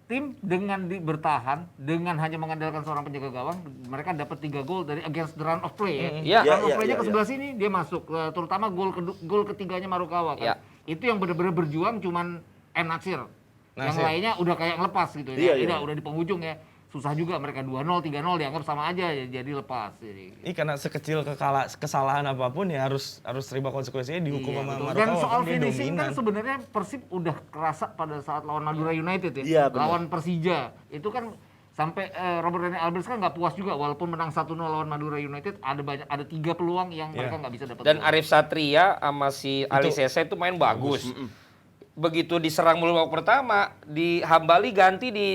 tim dengan bertahan, dengan hanya mengandalkan seorang penjaga gawang, mereka dapat 3 gol dari against the run of play. Iya. Run of Iya, play-nya iya, ke sebelah sini dia masuk, terutama gol ketiganya Marukawa kan. Iya. Itu yang benar-benar berjuang cuman Natsir. Yang Nasir. lainnya udah kayak ngelepas gitu Iya, ya. iya. Udah di penghujung ya. Susah juga mereka 2-0, 3-0 dianggap sama aja jadi lepas. Jadi. ini karena sekecil kesalahan apapun ya harus terima konsekuensinya dihukum Iya, sama betul. Marukawa. Dan soal kan dia finishing kan dominan. sebenarnya Persib udah kerasa pada saat lawan Madura United ya. Iya, benar. Lawan Persija. Itu kan sampai Robert Rene Alberts kan nggak puas juga walaupun menang 1-0 lawan Madura United ada 3 peluang yang mereka nggak bisa dapat. Dan gol. Arif Satria sama si Ali Sese itu main bagus. Begitu diserang mulu babak pertama, di Hambali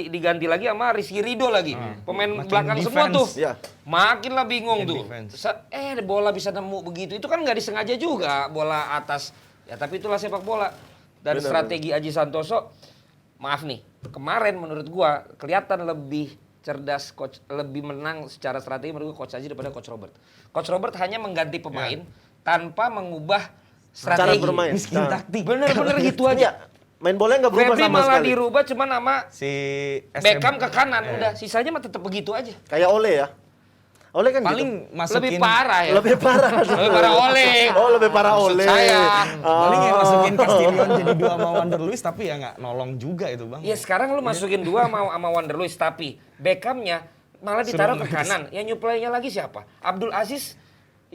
diganti lagi sama Rizky Ridho lagi. Pemain Makin belakang semua defense. tuh. Iya. Makin lah bingung Makin tuh. defense. Bola bisa nemu begitu. Itu kan nggak disengaja juga bola atas. Ya tapi itulah sepak bola. Dan Benar, strategi Aji Santoso, maaf nih, kemarin menurut gua kelihatan lebih cerdas, coach, lebih menang secara strategi menurut gua Coach Aji daripada Coach Robert. Coach Robert hanya mengganti pemain tanpa mengubah Cara strategi. bermain. Miskin Nah. taktik. Bener-bener gitu Iya. aja. Main bolanya nggak berubah Febri sama malah sekali. dirubah cuman sama Si Beckham ke kanan, udah sisanya mah tetap begitu aja. Kayak Ole ya. Ole kan paling gitu. masukin Lebih parah ya. Lebih parah. Lebih parah Ole. Oh, lebih parah Maksud Ole. saya. paling ya Oh. masukin Castillion jadi 2 sama Wander Luis tapi ya nggak nolong juga itu bang. Ya sekarang lu masukin 2 sama Wander Luis tapi Beckhamnya malah ditaruh ke kanan. Yang nyuplainya lagi siapa? Abdul Aziz.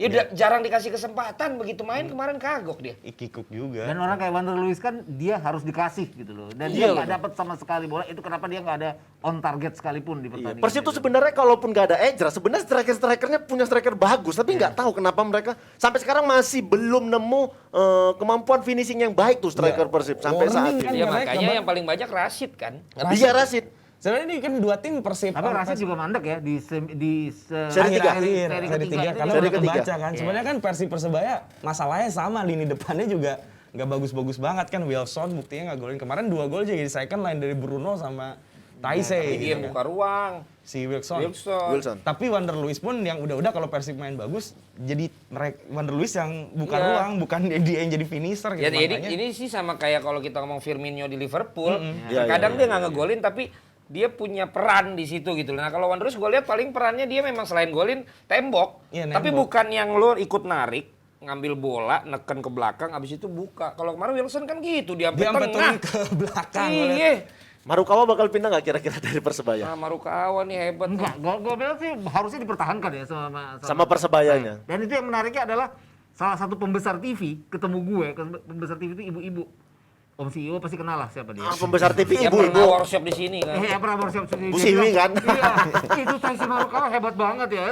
Ya udah jarang dikasih kesempatan begitu main kemarin kagok dia. Ikikuk juga. Dan orang kayak Wander Luis kan dia harus dikasih gitu loh. Dan Iya, dia nggak dapat sama sekali bola. Itu kenapa dia nggak ada on target sekalipun di Iya. pertandingan. Persib tuh itu. sebenarnya kalaupun nggak ada Ejra, sebenarnya striker-strikernya punya striker bagus, tapi nggak tahu kenapa mereka sampai sekarang masih belum nemu kemampuan finishing yang baik tuh striker Persib sampai saat Warning ini. kan Ya mereka, makanya Bang. yang paling banyak Rashid kan. Iya Rashid. Sebenarnya ini kan 2 tim Persib. Tapi Rashid juga mandek ya Seri tiga. Seri 3 karena Seri udah ketiga. kebaca kan. Sebenarnya kan Persib Persebaya masalahnya sama, lini depannya juga nggak bagus-bagus banget kan. Wilson buktinya nggak golin kemarin 2 gol jadi second line dari Bruno sama Taise Tapi dia gitu buka kan. ruang. Si Wilson. Wilson. Tapi Wander Luis pun yang udah kalau Persib main bagus jadi Wander Luis yang buka Iya. ruang, bukan dia yang jadi finisher gitu. Ya, jadi makanya. ini sih sama kayak kalau kita ngomong Firmino di Liverpool. Iya, Kadang iya, dia nggak ngegolin tapi dia punya peran di situ gitu. Nah kalau Wanderers gue lihat paling perannya dia memang selain golin tembok. Iya, Tapi nembok. bukan yang lo ikut narik, ngambil bola, neken ke belakang, abis itu buka. Kalau kemarin Wilson kan gitu, dia dia sampai sampai tengah. turun ke belakang. Iya. Marukawa bakal pindah nggak kira-kira dari Persebaya? Nah, Marukawa nih hebat. Enggak, gue bilang sih harusnya dipertahankan ya Sama Persebayanya. Dan itu yang menariknya adalah salah satu pembesar TV ketemu gue, pembesar TV itu ibu-ibu. Om CEO pasti kenal lah siapa dia. Pembesar TV Yang pernah ibu-ibu. workshop di sini kan. Ya pernah workshop sendiri. Bu Dia Siwi bilang, kan? Iya, itu Taisei Marukawa hebat banget ya.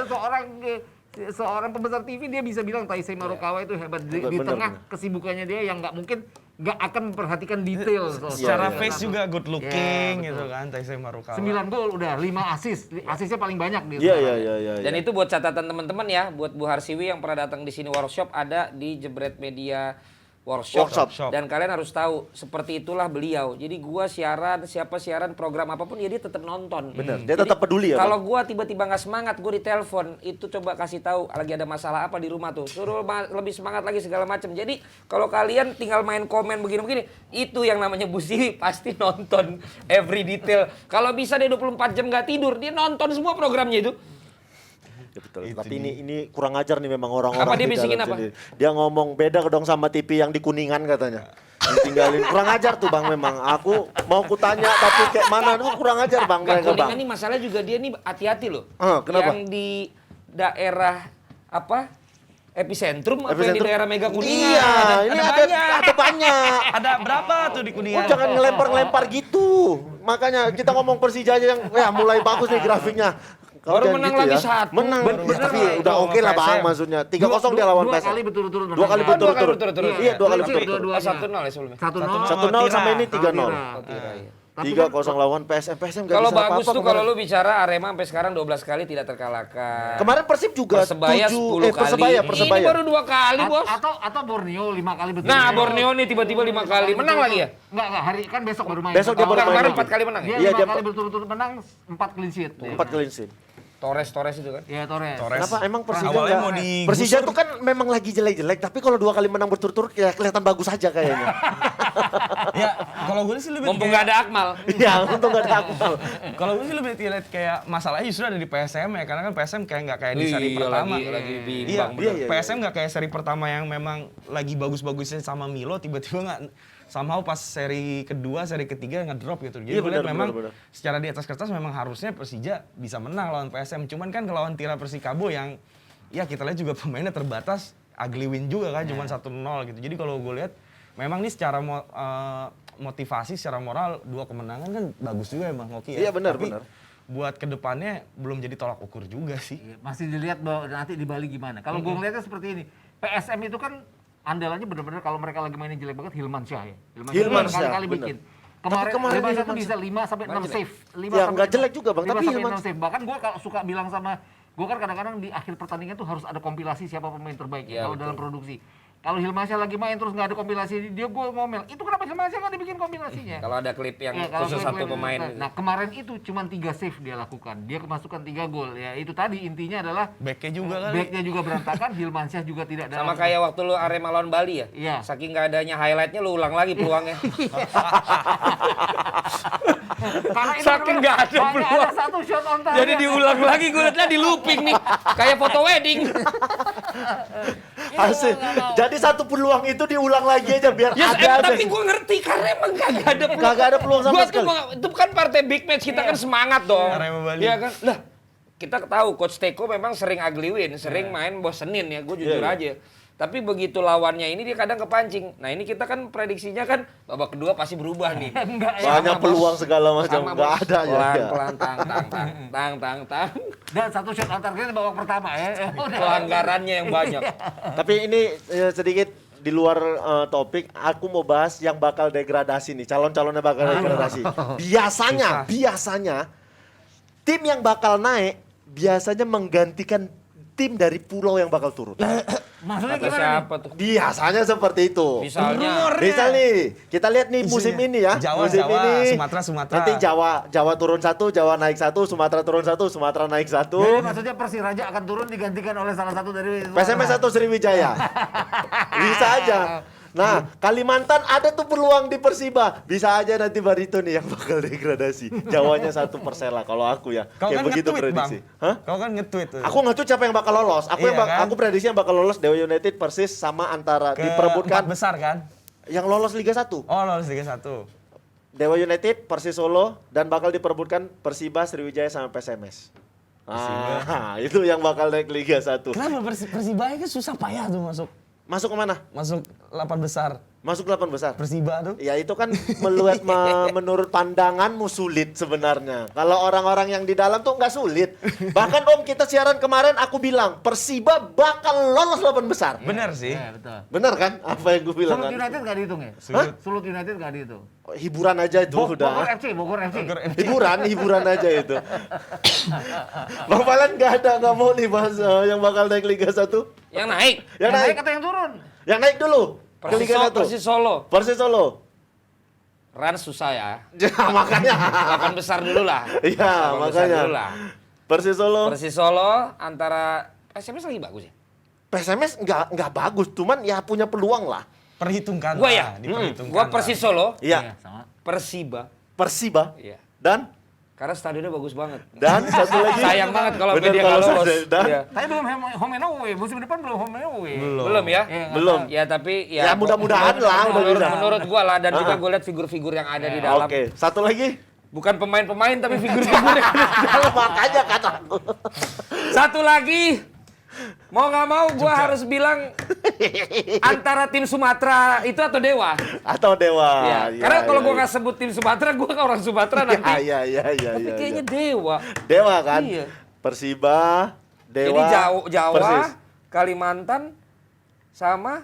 Seorang pembesar TV dia bisa bilang Taisei Marukawa itu hebat di Bener, tengah bener. kesibukannya dia yang nggak akan memperhatikan detail. Secara Iya, face juga good looking Iya, gitu betul. kan, Taisei Marukawa. 9 gol udah 5 assist. Asisnya paling banyak dia. Iya, sekarang. iya, iya, iya. Dan itu buat catatan teman-teman ya, buat Bu Harsiwi yang pernah datang di sini workshop ada di Jebret Media Workshop. Dan kalian harus tahu seperti itulah beliau. Jadi gua siaran, siapa siaran program apapun ya dia tetap nonton. Bener, dia tetap peduli ya, Kalau gua tiba-tiba nggak semangat, gua ditelepon, itu coba kasih tahu lagi ada masalah apa di rumah tuh. Suruh lebih semangat lagi segala macam. Jadi kalau kalian tinggal main komen begini-begini, itu yang namanya Bu Siwi pasti nonton every detail. Kalau bisa dia 24 jam nggak tidur, dia nonton semua programnya itu. Ya betul. Tapi ini kurang ajar nih memang orang-orang. Apa dia di bisikin dalam apa? sini. Dia ngomong beda dong sama TV yang di Kuningan katanya. Ditinggalin. Kurang ajar tuh Bang memang. Aku mau kutanya tapi kayak mana tuh kurang ajar Bang Gak mereka Kuningan Bang. nih masalah juga dia nih hati-hati loh. Kenapa? Yang di daerah apa? Epicentrum apa yang di daerah Mega Kuningan? Iya, ini ada banyak. Ada berapa tuh di Oh, Kuningan? jangan ngelempar-ngelempar gitu. Makanya kita ngomong Persija aja yang ya mulai bagus nih grafiknya. Kalau Baru jangan menang gitu lagi ya. satu. Menang. Bener Tapi lah. udah oke lah Bang PSM. maksudnya. 3-0 dia lawan Dua PSM. kali berturut-turut. Dua kali menang. berturut-turut. Iya, dua kali Clean sheet berturut-turut. dua-duanya. 1-0 ya sebelumnya. 1-0. 1-0 sama ini 3-0. Oh, Tira, iya. 3-0 lawan PSM. PSM gak Kalau bisa bagus apa-apa tuh kalau kemarin. lu bicara Arema sampai sekarang 12 kali tidak terkalahkan. Kemarin Persib juga Persebaya 10 kali. Persebaya. Ini baru 2 kali, Bos. Atau Borneo 5 kali berturut-turut. Nah, Borneo nih tiba-tiba 5 kali. Menang lagi ya? Enggak, hari kan besok baru main. Besok dia baru main Kemarin lagi. 4 kali menang ya? Dia Iya, 5 dia kali berturut-turut menang, 4 clean sheet. 4 clean sheet. Torres itu kan. Iya, Torres. Kenapa emang Persija Awalnya nggak- mau digusur. Persija tuh kan memang lagi jelek-jelek, tapi kalau 2 kali menang berturut-turut ya kelihatan bagus aja kayaknya. Ya, kalau gue sih lebih Mumpung kayak- gak ada Akmal. Iya, untung gak ada Akmal. Kalau gue sih lebih lihat kayak masalahnya justru ada di PSM ya, karena kan PSM kayak nggak kayak di seri Iya, pertama. lagi Iya, bimbang. iya, iya. PSM nggak kayak seri pertama yang memang lagi bagus-bagusnya sama Milo, tiba-tiba nggak somehow pas seri kedua, seri ketiga ngedrop gitu. Jadi Iya, gue lihat benar, memang benar. secara di atas kertas memang harusnya Persija bisa menang lawan PSM. Cuman kan kalau lawan Tira Persikabo yang ya kita lihat juga pemainnya terbatas, ugly win juga kan, cuman 1-0 gitu. Jadi kalau gue lihat memang nih secara motivasi, secara moral 2 kemenangan kan bagus juga emang Hoki ya. Iya, benar, Tapi benar. buat kedepannya belum jadi tolak ukur juga sih. Iya, masih dilihat bahwa nanti di Bali gimana. Kalau gue ngeliatnya seperti ini, PSM itu kan andalannya benar-benar kalau mereka lagi mainnya jelek banget Hilman Syah ya. Hilman Syah Syah, kali bener. bikin. Tapi kemarin Hilman Syah Hilman tuh bisa 5 sampai 6 save. 5 Ya, sampai nggak 6 jelek juga, Bang, 5 tapi sampai Hilman 6 save. Bahkan gue suka bilang sama gue kan kadang-kadang di akhir pertandingan tuh harus ada kompilasi siapa pemain terbaik Iya, kalau betul. dalam produksi. Kalau Hilman Syah lagi main terus nggak ada kompilasi, dia gue ngomel. Itu kenapa Hilman Syah nggak dibikin kompilasinya? Kalau ada klip yang Iya, kalau khusus klip- satu pemain. Nah, kemarin itu cuma 3 save dia lakukan. Dia kemasukan 3 gol. Ya, itu tadi intinya adalah Backnya juga kali. backnya juga berantakan, Hilman Syah juga tidak Sama kayak waktu lu Arema lawan Bali ya? Iya. Saking gak adanya highlightnya lu ulang lagi peluangnya. Karena itu Saking nggak ada hanya peluang. ada satu shot on target. Jadi diulang lagi gue liatnya di looping nih. Kayak foto wedding. Hasil. Jadi satu peluang itu diulang lagi aja biar Ya, ada aja. tapi gue ngerti karena emang kagak ada peluang. Kagak ada peluang sama Gua sekali. Itu kan partai big match kita kan semangat dong. Arema Bali. Iya kan? Lah, kita tahu coach Teko memang sering ugly win, sering main bosenin ya, gue jujur Iya, iya. aja. Tapi begitu lawannya ini dia kadang kepancing. Nah ini kita kan prediksinya kan babak kedua pasti berubah nih. Enggak ya. Banyak peluang segala macam, Sama, nggak Bos. ada ya. Pelan-pelan, tang. Dan satu shot on target babak pertama ya. Udah. Pelanggarannya yang banyak. Tapi ini sedikit di luar topik, aku mau bahas yang bakal degradasi nih, calon-calonnya bakal degradasi. Biasanya tim yang bakal naik biasanya menggantikan tim dari pulau yang bakal turun. Maksudnya Kata gimana siapa tuh? Biasanya seperti itu. Misalnya Misal nih, kita lihat nih musim ini ya. Jawa, musim Jawa, ini. Sumatera. Nanti Jawa turun 1, Jawa naik 1, Sumatera turun 1, Sumatera naik 1. Jadi maksudnya Persiraja akan turun digantikan oleh salah satu dari PSMS 1 Sriwijaya. Bisa aja. Nah, Kalimantan ada tuh peluang di Persiba. Bisa aja nanti Barito nih yang bakal degradasi. Jawanya 1 Persela kalau aku ya. Kau Kayak kan begitu nge-tweet, prediksi. Bang. Hah? Kau kan nge-tweet tuh. Aku nggak tahu siapa yang bakal lolos. Aku Iya kan? aku prediksi yang bakal lolos Dewa United Persis sama antara ke diperebutkan 4 besar kan? yang lolos Liga 1. Oh, lolos Liga 1. Dewa United, Persis Solo, dan bakal diperebutkan Persiba, Sriwijaya, sama PSMS. Ah, itu yang bakal naik Liga 1. Kenapa Persibaya kan susah payah tuh masuk Masuk ke mana? 8 besar. Masuk 8 besar. Persiba tuh. Ya itu kan menurut pandanganmu sulit sebenarnya. Kalau orang-orang yang di dalam tuh nggak sulit. Bahkan Om kita siaran kemarin aku bilang Persiba bakal lolos 8 besar. Bener sih. Ya, betul. Bener kan? Apa yang gue bilang Sulut kan? United nggak dihitung ya? Hah? Sulut United nggak dihitung. Hiburan aja itu Bogor udah. FC, Bogor FC. Hiburan aja itu. Bang Falan nggak mau nih bahas yang bakal naik Liga 1. yang naik. Yang naik. atau yang turun? Yang naik dulu. Ke Liga 1. Persis Solo. Persis Solo. Rans susah ya. Ya, makanya. 8 besar dulu lah. Iya, 8 besar makanya. dulu lah. Persis Solo. Persis Solo antara SMS lagi bagus ya. PSMS nggak bagus, cuman ya punya peluang lah. Perhitungkan Gua lah, ya. diperhitungkan Gua lah. Persis Solo, Iya. sama. Persiba. Persiba. Iya. Dan Karena stadionnya bagus banget. satu lagi. Sayang banget kalau Bener, dia kalau nggak lolos. dan Iya. Tapi belum home and away, musim depan belum home and away. Belum ya? Iya, belum. Ya tapi Ya, ya mudah-mudahan lah udah menurut, bisa. menurut gua lah dan juga Ah. gua lihat figur-figur yang ada di dalam. Oke, satu lagi. Bukan pemain-pemain tapi figur-figur yang ada di dalam. Makanya kata aku. Satu lagi. Mau nggak mau gua harus bilang antara tim Sumatera itu atau Dewa. Atau Dewa. Iya. Iya, Karena kalau iya, gua iya. nggak sebut tim Sumatera, gua kan orang Sumatera nanti. Iya, iya, iya, Tapi iya. kayaknya iya. Dewa. Dewa kan? Iya. Persiba, Dewa. Jadi Jawa, Persis. Kalimantan, sama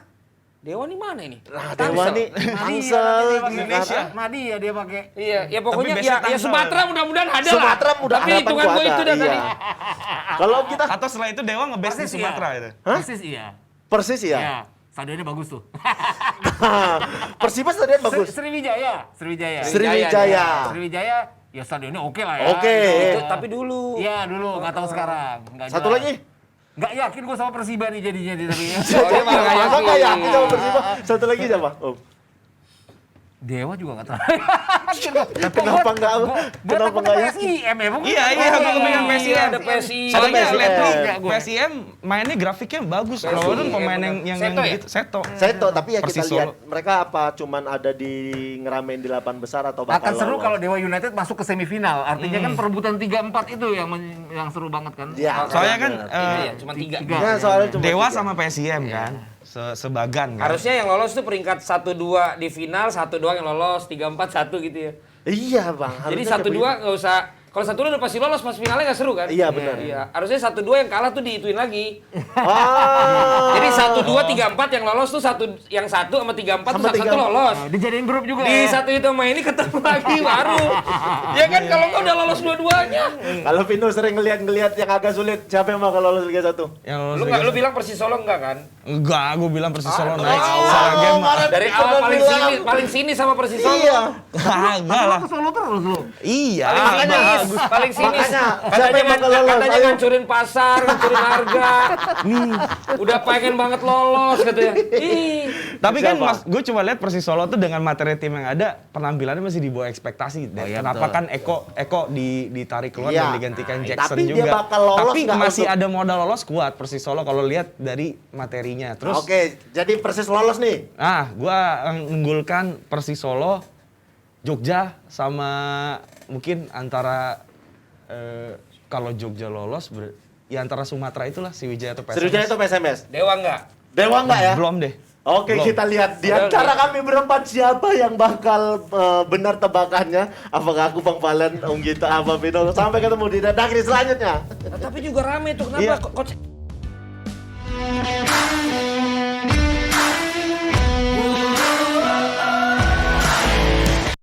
Dewa nih mana ini? Nah, Tangsel. Dewa nih Tangsel, Indonesia. Madi ya dia pakai. Iya, ya pokoknya Tapi biasanya ya Tangsel. Sumatera mudah-mudahan ada lah. Sumatera mudah Tapi harapan hitungan gua gue ada, itu dah iya. tadi. Kalau kita Atau setelah itu Dewa nge-base di Persis, Sumatera iya. itu. Persis iya. Persis ya. Iya. Stadionnya bagus tuh. Persiba stadion bagus. Sriwijaya. Sriwijaya. Sriwijaya. Sriwijaya ya stadionnya oke lah ya. Oke. Itu, tapi dulu. Iya dulu, nggak tahu sekarang. Nggak Satu jelas. lagi. Nggak yakin gue sama Persiba nih jadinya di tapi. Oh, dia malah nggak Masa nggak yakin. yakin sama Persiba? Satu lagi siapa? Oh. Dewa juga nggak tahu. Kenapa nggak? Kenapa nggak yakin? PSIM ya? Iya, iya, Oh, gua kepengen iya, PSIM. ada PSI. Soalnya PSIM. lihat nih, Iya, gue. PSIM mainnya grafiknya bagus. PSIM, Kalau kan pemain bener. yang Seto ya? gitu, Seto. Seto, tapi ya kita Persis lihat Solo. mereka apa cuman ada di ngeramein di 8 besar atau bakal Akan seru lolos? kalau Dewa United masuk ke semifinal. Artinya kan perebutan 3-4 itu yang seru banget kan. Ya, Soalnya kan Iya, cuma 3. Tiga. Ya, soalnya cuma Dewa 3. sama PSIM kan, sebagan kan. Harusnya yang lolos tuh peringkat 1-2 di final, 1 doang yang lolos, 3-4 1 gitu ya. Iya, Bang. Jadi harusnya kayak 1-2 nggak usah. Kalau 1-2 udah pasti lolos, pas finalnya nggak seru kan? Iya, benar. Iya, harusnya 1-2 yang kalah tuh diituin lagi. begitu. Ah. Jadi 1-2 3-4 yang lolos tuh yang 1 sama 3-4 tuh Sama 1 lolos. Nah, dijadiin grup juga Di ya. satu itu sama ini ketemu lagi baru. Ya kan kalau nggak udah lolos dua-duanya. Kalau Vino sering ngeliat yang agak sulit, siapa yang bakal lolos Liga 1? Yang lolos Lu Liga nggak lu satu. bilang Persis Solo enggak kan? Enggak, gue bilang Persis Solo oh, naik salah game. mana Dari kita awal udah paling sini sama Persis Solo. Iya. Enggak lah. Ke Solo terus lu. Iya. Paling sinis. Makanya, siapa Katanya, yang bakal lolos? katanya Ayo. ngancurin pasar, ngancurin harga. Udah pengen banget lolos katanya. Ih. Tapi kan Siapa? mas, gue cuma lihat Persis Solo tuh dengan materi tim yang ada, penampilannya masih di bawah ekspektasi. Dan iya, kenapa betul. kan Eko ditarik keluar Iya. dan digantikan Jackson Tapi dia juga. bakal lolos Tapi nggak masih untuk- ada modal lolos kuat Persis Solo kalau lihat dari materinya. Terus, Oke, jadi Persis lolos nih. gue unggulkan Persis Solo, Jogja sama mungkin antara kalau Jogja lolos, ya antara Sumatera itulah Sriwijaya atau PSMS. Sriwijaya itu PSMS. Dewa enggak? Dewa enggak ya? Belum deh. Oke, Belum. kita lihat di Udah, antara udah. kami berempat siapa yang bakal benar tebakannya. Apakah aku Bang Valen, Om Gita, apa Vino. Sampai ketemu di Dadakri selanjutnya. Tapi juga rame tuh kenapa Iya. coach